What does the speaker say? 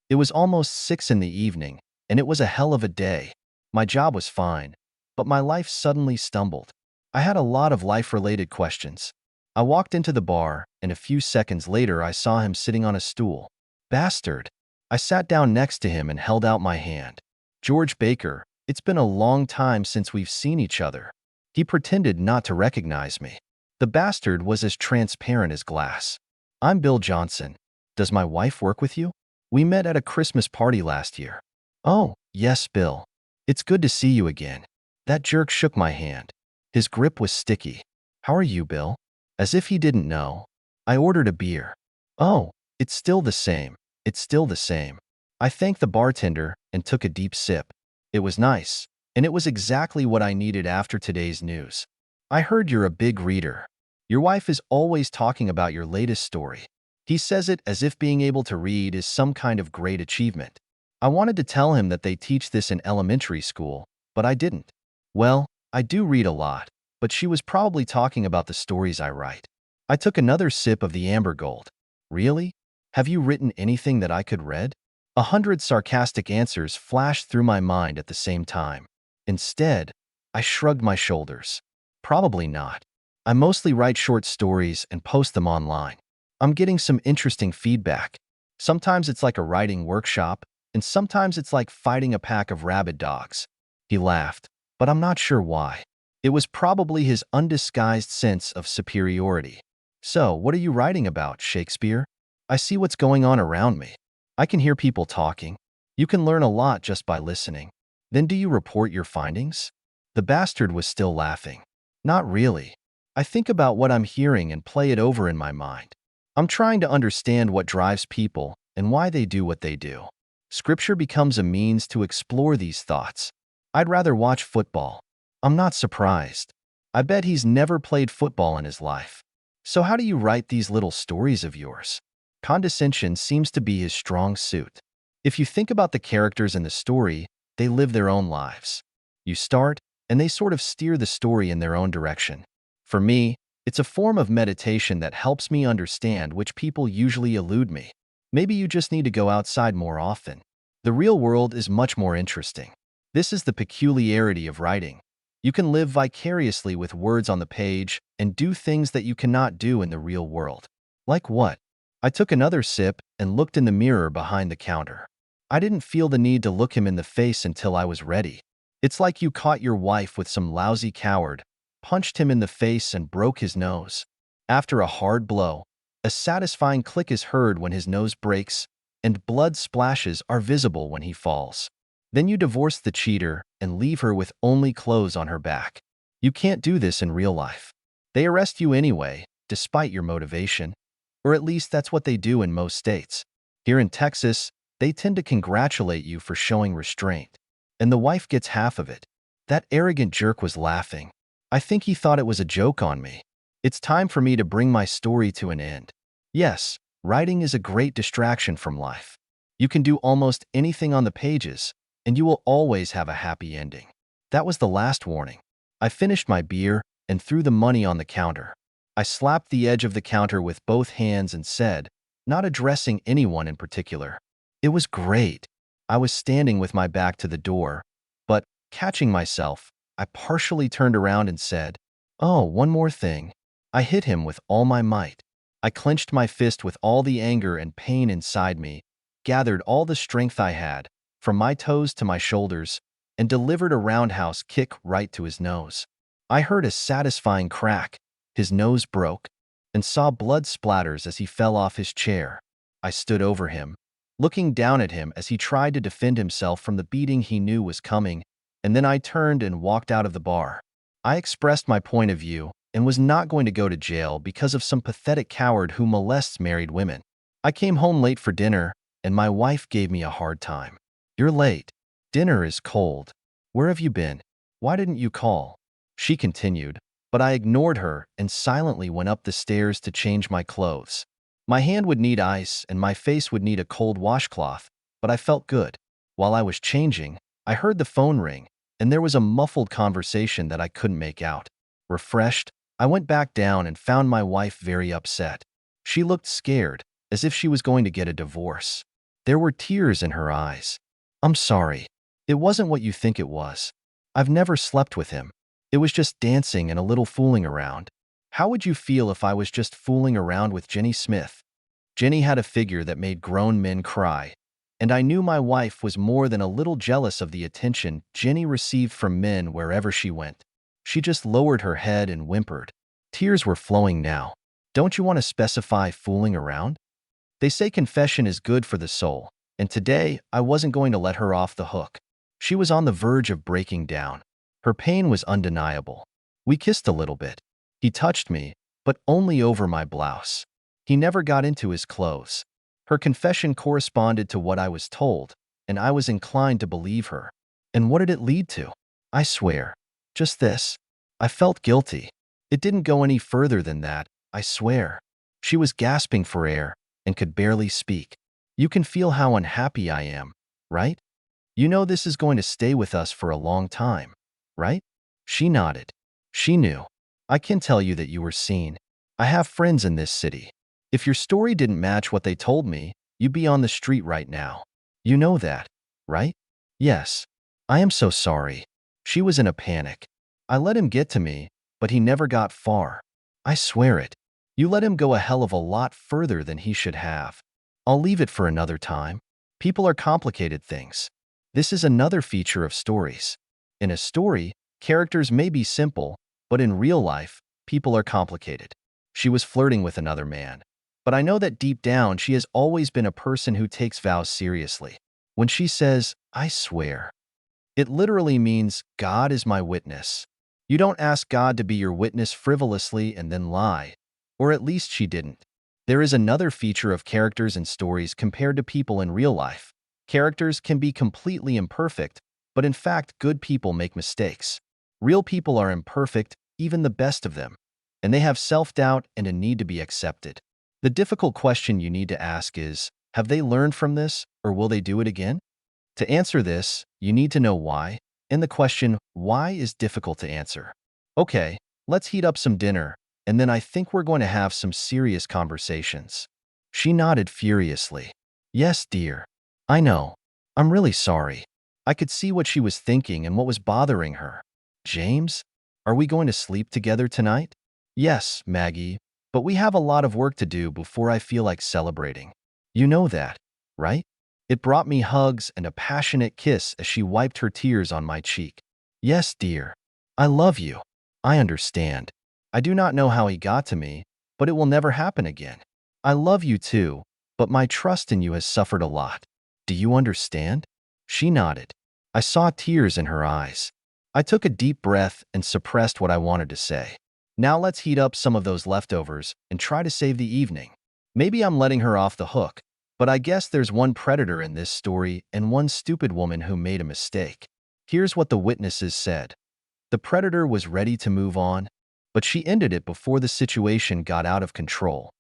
It was almost 6 in the evening, and it was a hell of a day. My job was fine, but my life suddenly stumbled. I had a lot of life-related questions. I walked into the bar, and a few seconds later I saw him sitting on a stool. Bastard. I sat down next to him and held out my hand. George Baker, it's been a long time since we've seen each other. He pretended not to recognize me. The bastard was as transparent as glass. I'm Bill Johnson. Does my wife work with you? We met at a Christmas party last year. Oh, yes, Bill. It's good to see you again. That jerk shook my hand. His grip was sticky. How are you, Bill? As if he didn't know. I ordered a beer. Oh, it's still the same. It's still the same. I thanked the bartender and took a deep sip. It was nice, and it was exactly what I needed after today's news. I heard you're a big reader. Your wife is always talking about your latest story. He says it as if being able to read is some kind of great achievement. I wanted to tell him that they teach this in elementary school, but I didn't. Well, I do read a lot, but she was probably talking about the stories I write. I took another sip of the amber gold. Really? Have you written anything that I could read? 100 sarcastic answers flashed through my mind at the same time. Instead, I shrugged my shoulders. Probably not. I mostly write short stories and post them online. I'm getting some interesting feedback. Sometimes it's like a writing workshop, and sometimes it's like fighting a pack of rabid dogs. He laughed, but I'm not sure why. It was probably his undisguised sense of superiority. So, what are you writing about, Shakespeare? I see what's going on around me. I can hear people talking. You can learn a lot just by listening. Then do you report your findings? The bastard was still laughing. Not really. I think about what I'm hearing and play it over in my mind. I'm trying to understand what drives people and why they do what they do. Scripture becomes a means to explore these thoughts. I'd rather watch football. I'm not surprised. I bet he's never played football in his life. So how do you write these little stories of yours? Condescension seems to be his strong suit. If you think about the characters in the story, they live their own lives. You start, and they sort of steer the story in their own direction. For me, it's a form of meditation that helps me understand which people usually elude me. Maybe you just need to go outside more often. The real world is much more interesting. This is the peculiarity of writing. You can live vicariously with words on the page and do things that you cannot do in the real world. Like what? I took another sip and looked in the mirror behind the counter. I didn't feel the need to look him in the face until I was ready. It's like you caught your wife with some lousy coward, punched him in the face and broke his nose. After a hard blow, a satisfying click is heard when his nose breaks, and blood splashes are visible when he falls. Then you divorce the cheater and leave her with only clothes on her back. You can't do this in real life. They arrest you anyway, despite your motivation. Or at least that's what they do in most states. Here in Texas, they tend to congratulate you for showing restraint. And the wife gets half of it. That arrogant jerk was laughing. I think he thought it was a joke on me. It's time for me to bring my story to an end. Yes, writing is a great distraction from life. You can do almost anything on the pages, and you will always have a happy ending. That was the last warning. I finished my beer and threw the money on the counter. I slapped the edge of the counter with both hands and said, not addressing anyone in particular, "It was great." I was standing with my back to the door, but, catching myself, I partially turned around and said, "Oh, one more thing." I hit him with all my might. I clenched my fist with all the anger and pain inside me, gathered all the strength I had, from my toes to my shoulders, and delivered a roundhouse kick right to his nose. I heard a satisfying crack. His nose broke, and saw blood splatters as he fell off his chair. I stood over him, looking down at him as he tried to defend himself from the beating he knew was coming, and then I turned and walked out of the bar. I expressed my point of view and was not going to go to jail because of some pathetic coward who molests married women. I came home late for dinner, and my wife gave me a hard time. "You're late. Dinner is cold. Where have you been? Why didn't you call?" She continued, but I ignored her and silently went up the stairs to change my clothes. My hand would need ice and my face would need a cold washcloth, but I felt good. While I was changing, I heard the phone ring, and there was a muffled conversation that I couldn't make out. Refreshed, I went back down and found my wife very upset. She looked scared, as if she was going to get a divorce. There were tears in her eyes. I'm sorry. It wasn't what you think it was. I've never slept with him. It was just dancing and a little fooling around. How would you feel if I was just fooling around with Jenny Smith? Jenny had a figure that made grown men cry, and I knew my wife was more than a little jealous of the attention Jenny received from men wherever she went. She just lowered her head and whimpered. Tears were flowing now. Don't you want to specify fooling around? They say confession is good for the soul, and today I wasn't going to let her off the hook. She was on the verge of breaking down. Her pain was undeniable. We kissed a little bit. He touched me, but only over my blouse. He never got into his clothes. Her confession corresponded to what I was told, and I was inclined to believe her. And what did it lead to? I swear. Just this. I felt guilty. It didn't go any further than that, I swear. She was gasping for air and could barely speak. You can feel how unhappy I am, right? You know this is going to stay with us for a long time, right? She nodded. She knew. I can tell you that you were seen. I have friends in this city. If your story didn't match what they told me, you'd be on the street right now. You know that, right? Yes. I am so sorry. She was in a panic. I let him get to me, but he never got far. I swear it. You let him go a hell of a lot further than he should have. I'll leave it for another time. People are complicated things. This is another feature of stories. In a story, characters may be simple, but in real life, people are complicated. She was flirting with another man. But I know that deep down she has always been a person who takes vows seriously. When she says, I swear, it literally means God is my witness. You don't ask God to be your witness frivolously and then lie. Or at least she didn't. There is another feature of characters in stories compared to people in real life. Characters can be completely imperfect, but in fact, good people make mistakes. Real people are imperfect, even the best of them, and they have self-doubt and a need to be accepted. The difficult question you need to ask is, have they learned from this, or will they do it again? To answer this, you need to know why, and the question, why, is difficult to answer. Okay, let's heat up some dinner, and then I think we're going to have some serious conversations. She nodded furiously. Yes, dear. I know. I'm really sorry. I could see what she was thinking and what was bothering her. James, are we going to sleep together tonight? Yes, Maggie, but we have a lot of work to do before I feel like celebrating. You know that, right? It brought me hugs and a passionate kiss as she wiped her tears on my cheek. Yes, dear. I love you. I understand. I do not know how he got to me, but it will never happen again. I love you too, but my trust in you has suffered a lot. Do you understand? She nodded. I saw tears in her eyes. I took a deep breath and suppressed what I wanted to say. Now let's heat up some of those leftovers and try to save the evening. Maybe I'm letting her off the hook, but I guess there's one predator in this story and one stupid woman who made a mistake. Here's what the witnesses said. The predator was ready to move on, but she ended it before the situation got out of control.